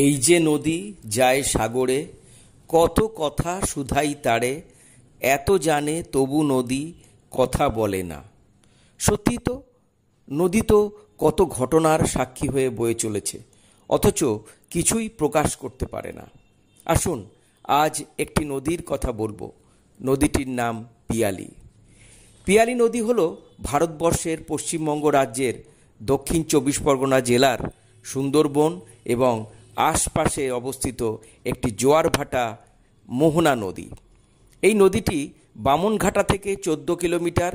এই যে নদী যায় সাগরে, কত কথা শুধাই তারে, এত জানে তবু নদী কথা বলে না। সত্যি তো, নদী তো কত ঘটনার সাক্ষী হয়ে বয়ে চলেছে, অথচ কিছুই প্রকাশ করতে পারে না। আসুন আজ একটি নদীর কথা বলবো। নদীটির নাম পিয়ালি। পিয়ালি নদী হল ভারতবর্ষের পশ্চিমবঙ্গ রাজ্যের দক্ষিণ 24 পরগনা জেলার সুন্দরবন এবং আশপাশে অবস্থিত একটি জোয়ারভাটা মোহনা নদী। এই নদীটি বামনঘাটা থেকে 14 কিলোমিটার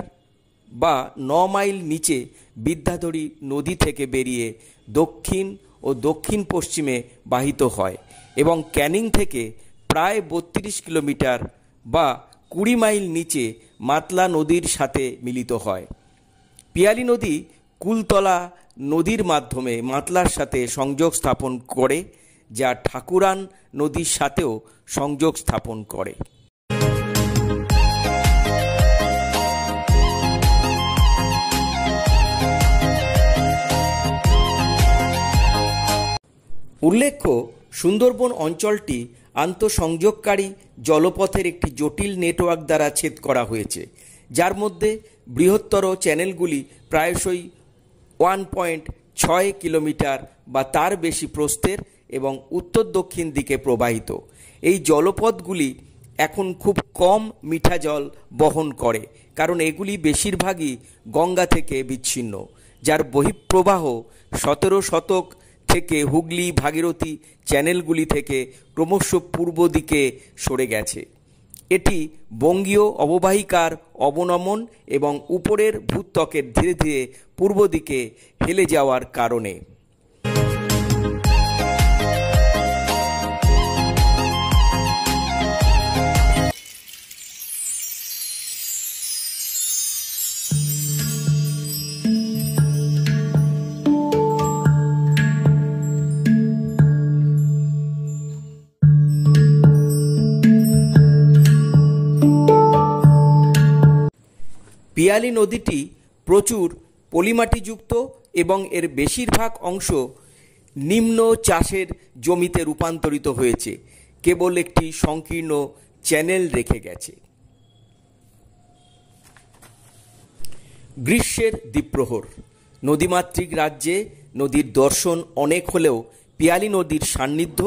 বা 9 মাইল নিচে বিদ্যাধরী নদী থেকে বেরিয়ে দক্ষিণ ও দক্ষিণ পশ্চিমে বাহিত হয় এবং ক্যানিং থেকে প্রায় 32 কিলোমিটার বা 20 মাইল নিচে মাতলা নদীর সাথে মিলিত হয়। পিয়ালি নদী কুলতলা নদীর মাধ্যমে মাতলার সাথে সংযোগ স্থাপন করে, যা ঠাকুরান নদীর সাথেও সংযোগ স্থাপন করে। উল্লেখ্য, সুন্দরবন অঞ্চলটি আন্তঃসংযোগকারী জলপথের একটি জটিল নেটওয়ার্ক দ্বারা ছেদ করা হয়েছে, যার মধ্যে বৃহত্তর চ্যানেলগুলি প্রায়শই 1.6 কিলোমিটার বা তার বেশি প্রস্থের এবং উত্তর দক্ষিণ দিকে প্রবাহিত। এই জলপথগুলি এখন খুব কম মিঠা জল বহন করে, কারণ এগুলি বেশিরভাগই গঙ্গা থেকে বিচ্ছিন্ন, যার বহিঃপ্রবাহ 17 শতক থেকে হুগলি ভাগীরথী চ্যানেলগুলি থেকে ক্রমশ পূর্ব দিকে সরে গেছে। এটি বঙ্গীয় অববাহিকার অবনমন এবং উপরের ভূত্বকের ধীরে ধীরে পূর্ব দিকে হেলে যাওয়ার কারণে। পিয়ালি নদীটি প্রচুর পলিমাটিযুক্ত এবং এর বেশিরভাগ অংশ নিম্ন চাষের জমিতে রূপান্তরিত হয়েছে, কেবল একটি সংকীর্ণ চ্যানেল রেখে গেছে। গ্রীষ্মের দ্বীপ্রহর। নদীমাতৃক রাজ্যে নদীর দর্শন অনেক হলেও পিয়ালি নদীর সান্নিধ্য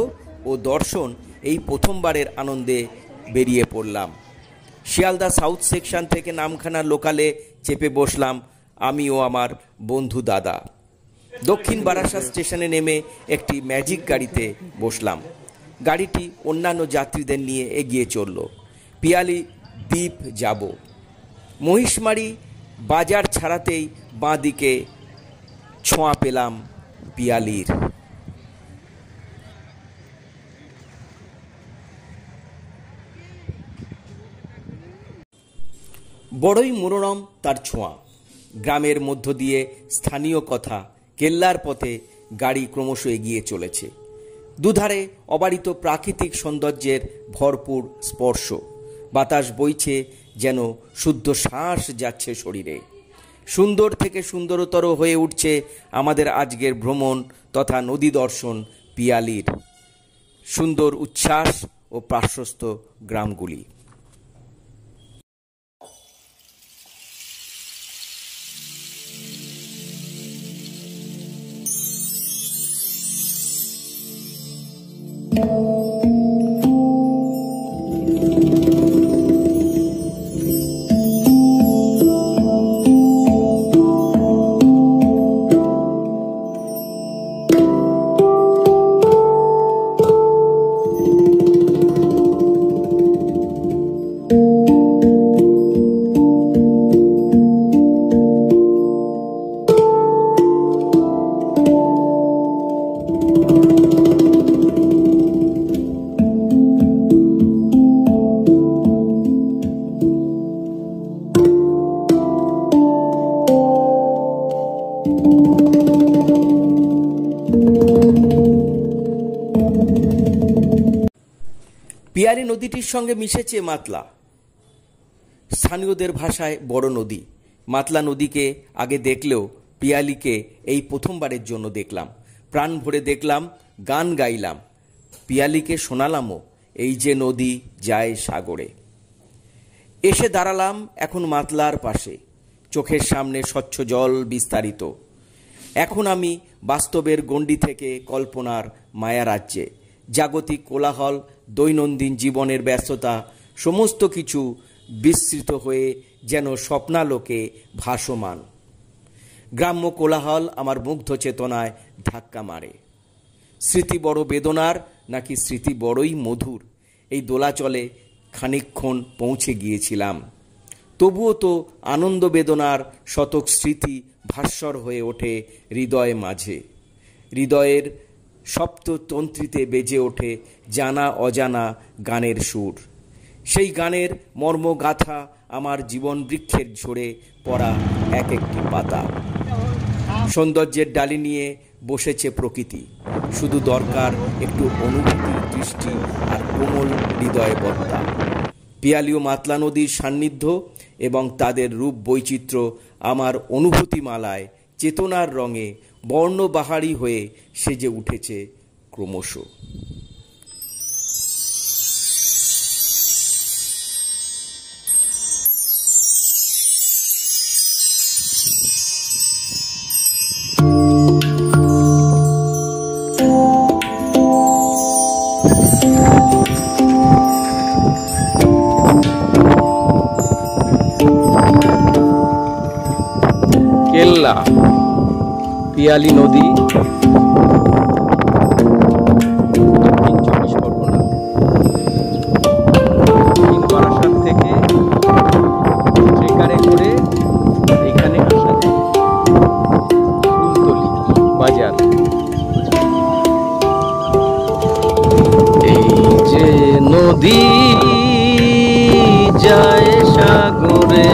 ও দর্শন এই প্রথমবারের আনন্দে বেরিয়ে পড়লাম। শিয়ালদা সাউথ সেকশন থেকে নামখানা লোকালে চেপে বসলাম আমি ও আমার বন্ধু দাদা। দক্ষিণ বারাসাত স্টেশনে নেমে একটি ম্যাজিক গাড়িতে বসলাম। গাড়িটি অন্যান্য যাত্রীদের নিয়ে এগিয়ে চলল। পিয়ালি দ্বীপ যাব। মহিষমারি বাজার ছাড়াতেই বাঁ দিকে ছোঁয়া পেলাম পিয়ালির। বড়ই মনোরম তার ছোঁয়া। গ্রামের মধ্য দিয়ে স্থানীয় কথা, কেল্লার পথে গাড়ি ক্রমশ এগিয়ে চলেছে। দুধারে অবারিত প্রাকৃতিক সৌন্দর্যের ভরপুর স্পর্শ। বাতাস বইছে, যেন শুদ্ধ শ্বাস যাচ্ছে শরীরে। সুন্দর থেকে সুন্দরতর হয়ে উঠছে আমাদের আজকের ভ্রমণ তথা নদী দর্শন পিয়ালির সুন্দর উচ্ছ্বাস ও পার্শ্বস্থ গ্রামগুলি। পিয়ালি নদীটির সঙ্গে মিশেছে মাতলা। স্থানীয়দের ভাষায় বড় নদী। মাতলা নদীকে আগে দেখলেও পিয়ালিকে এই প্রথমবারের জন্য দেখলাম। প্রাণ ভরে দেখলাম, গান গাইলাম। পিয়ালিকে শোনালামও এই যে নদী যায় সাগরে। এসে দাঁড়ালাম এখন মাতলার পাশে, চোখের সামনে স্বচ্ছ জল বিস্তারিত। এখন আমি বাস্তবের গণ্ডি থেকে কল্পনার মায়ারাজ্যে। জাগতিক কোলাহল, দৈনন্দিন জীবনের ব্যস্ততা সমস্ত কিছু বিস্তৃত হয়ে যেন স্বপ্নালোকে ভাসমান। গ্রাম্য কোলাহল আমার মুগ্ধ চেতনায় ধাক্কা মারে। স্মৃতি বড় বেদনার নাকি স্মৃতি বড়ই মধুর, এই দোলাচলে খানিকক্ষণ পৌঁছে গিয়েছিলাম। তবুও তো আনন্দ বেদনার শতক স্মৃতি ভাস্বর হয়ে ওঠে হৃদয়ে মাঝে। হৃদয়ের সপ্ততন্ত্রীতে বেজে ওঠে জানা অজানা গানের সুর। সেই গানের মর্মগাথা আমার জীবন বৃক্ষের ঝরে পড়া এক একটি পাতা। সৌন্দর্যের ডালি নিয়ে বসেছে প্রকৃতি, শুধু দরকার একটু অনুভূতি, দৃষ্টি আর কোমল হৃদয় বত্তা। পিয়ালি ও মাতলা নদীর সান্নিধ্য এবং তাদের রূপ বৈচিত্র্য আমার অনুভূতিমালায় চেতনার রঙে বর্ণবাহারী হয়ে সেজে উঠেছে ক্রমশ। কেল্লা, পিয়ালি নদী, দক্ষিণ 24 পরগনা। বারাসাত থেকে ট্রেকারে করে এখানে আসা যায়। ফুলতলি বাজার। এই যে নদী যায় সাগরে,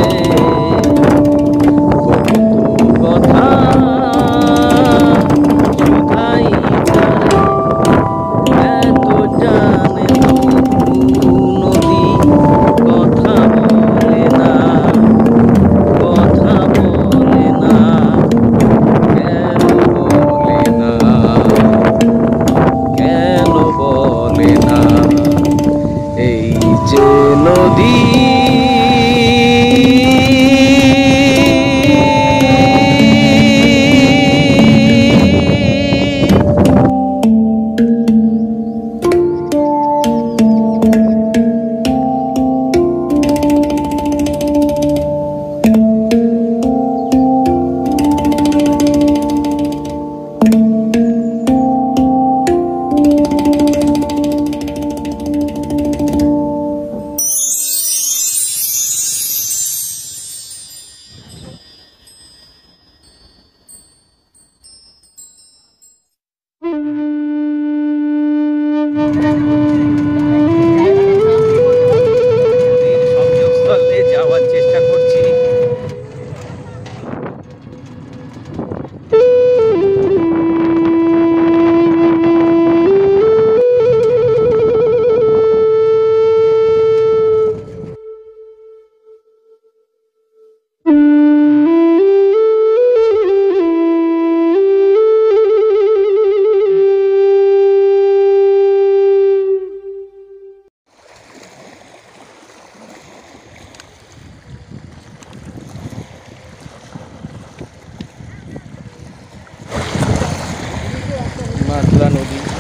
যাওয়ার চেষ্টা করছি। মাতলা নদী।